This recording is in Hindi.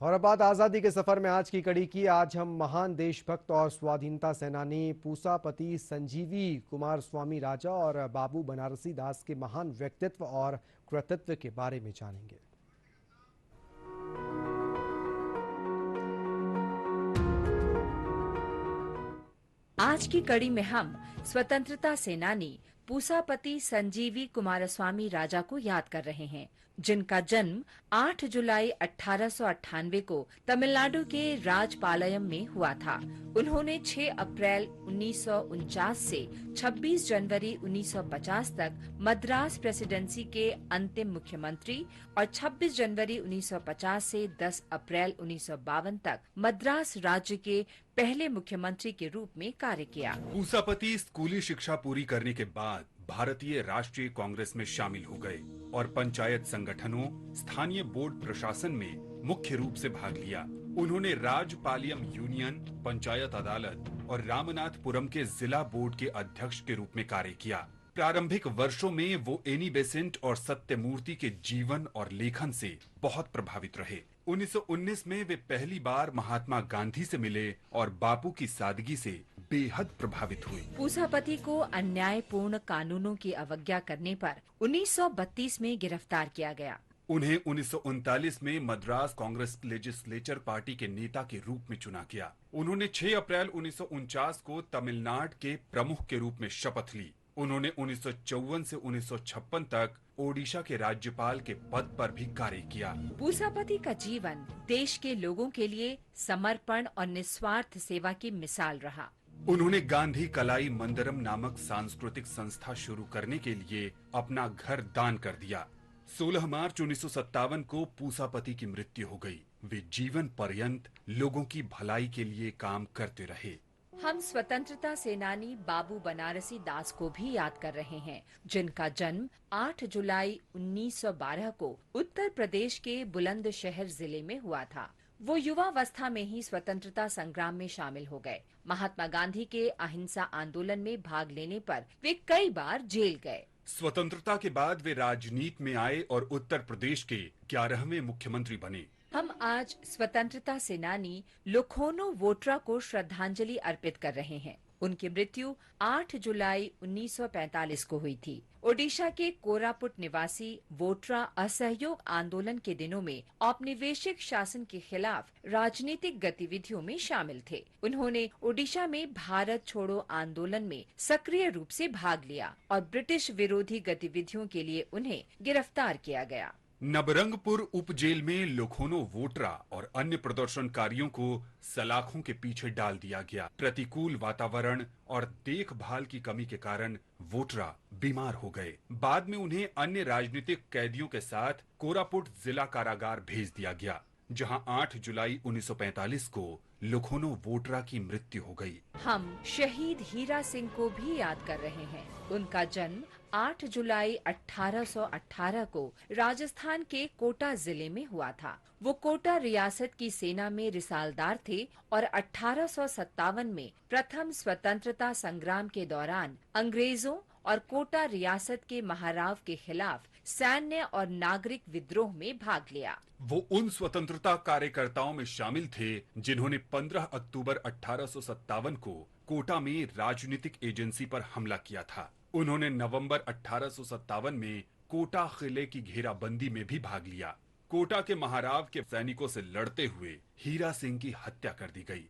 और अब बात आज़ादी के सफ़र में आज की कड़ी की। आज हम महान देशभक्त और स्वाधीनता सेनानी पूसापति संजीवी कुमार स्वामी राजा और बाबू बनारसी दास के महान व्यक्तित्व और कृतित्व के बारे में जानेंगे। आज की कड़ी में हम स्वतंत्रता सेनानी पूसापति संजीवी कुमारस्वामी राजा को याद कर रहे हैं, जिनका जन्म 8 जुलाई 1898 को तमिलनाडु के राजपालयम में हुआ था। उन्होंने 6 अप्रैल 1949 से 26 जनवरी 1950 तक मद्रास प्रेसिडेंसी के अंतिम मुख्यमंत्री और 26 जनवरी 1950 से 10 अप्रैल 1952 तक मद्रास राज्य के पहले मुख्यमंत्री के रूप में कार्य किया। पूसापति स्कूली शिक्षा पूरी करने के बाद भारतीय राष्ट्रीय कांग्रेस में शामिल हो गए और पंचायत संगठनों, स्थानीय बोर्ड प्रशासन में मुख्य रूप से भाग लिया। उन्होंने राजपालयम यूनियन, पंचायत अदालत और रामनाथपुरम के जिला बोर्ड के अध्यक्ष के रूप में कार्य किया। प्रारंभिक वर्षों में वो एनी बेसेंट और सत्यमूर्ति के जीवन और लेखन से बहुत प्रभावित रहे। 1919 में वे पहली बार महात्मा गांधी से मिले और बापू की सादगी से बेहद प्रभावित हुए। पूसापति को अन्यायपूर्ण कानूनों की अवज्ञा करने पर 1932 में गिरफ्तार किया गया। उन्हें 1939 में मद्रास कांग्रेस लेजिस्लेचर पार्टी के नेता के रूप में चुना गया। उन्होंने 6 अप्रैल 1949 को तमिलनाडु के प्रमुख के रूप में शपथ ली। उन्होंने 1954 से 1956 तक ओडिशा के राज्यपाल के पद पर भी कार्य किया। पूसापति का जीवन देश के लोगों के लिए समर्पण और निस्वार्थ सेवा की मिसाल रहा। उन्होंने गांधी कलाई मंदिरम नामक सांस्कृतिक संस्था शुरू करने के लिए अपना घर दान कर दिया। 16 मार्च 1957 को पूसापति की मृत्यु हो गई। वे जीवन पर्यंत लोगों की भलाई के लिए काम करते रहे। हम स्वतंत्रता सेनानी बाबू बनारसी दास को भी याद कर रहे हैं, जिनका जन्म 8 जुलाई 1912 को उत्तर प्रदेश के बुलंदशहर जिले में हुआ था। वो युवावस्था में ही स्वतंत्रता संग्राम में शामिल हो गए। महात्मा गांधी के अहिंसा आंदोलन में भाग लेने पर वे कई बार जेल गए। स्वतंत्रता के बाद वे राजनीति में आए और उत्तर प्रदेश के 11वें मुख्यमंत्री बने। हम आज स्वतंत्रता सेनानी लोखोनो वोट्रा को श्रद्धांजलि अर्पित कर रहे हैं। उनकी मृत्यु 8 जुलाई 1945 को हुई थी। ओडिशा के कोरापुट निवासी वोट्रा असहयोग आंदोलन के दिनों में औपनिवेशिक शासन के खिलाफ राजनीतिक गतिविधियों में शामिल थे। उन्होंने ओडिशा में भारत छोड़ो आंदोलन में सक्रिय रूप से भाग लिया और ब्रिटिश विरोधी गतिविधियों के लिए उन्हें गिरफ्तार किया गया। नबरंगपुर उप जेल में लोखोनो वोट्रा और अन्य प्रदर्शनकारियों को सलाखों के पीछे डाल दिया गया। प्रतिकूल वातावरण और देखभाल की कमी के कारण वोट्रा बीमार हो गए। बाद में उन्हें अन्य राजनीतिक कैदियों के साथ कोरापुट जिला कारागार भेज दिया गया, जहां 8 जुलाई 1945 को लोखोनो वोट्रा की मृत्यु हो गई। हम शहीद हीरा सिंह को भी याद कर रहे हैं। उनका जन्म 8 जुलाई 1818 को राजस्थान के कोटा जिले में हुआ था। वो कोटा रियासत की सेना में रिसालदार थे और 1857 में प्रथम स्वतंत्रता संग्राम के दौरान अंग्रेजों और कोटा रियासत के महाराव के खिलाफ सैन्य और नागरिक विद्रोह में भाग लिया। वो उन स्वतंत्रता कार्यकर्ताओं में शामिल थे जिन्होंने 15 अक्टूबर 1857 को कोटा में राजनीतिक एजेंसी पर हमला किया था। उन्होंने नवंबर 1857 में कोटा किले की घेराबंदी में भी भाग लिया। कोटा के महाराव के सैनिकों से लड़ते हुए हीरा सिंह की हत्या कर दी गई।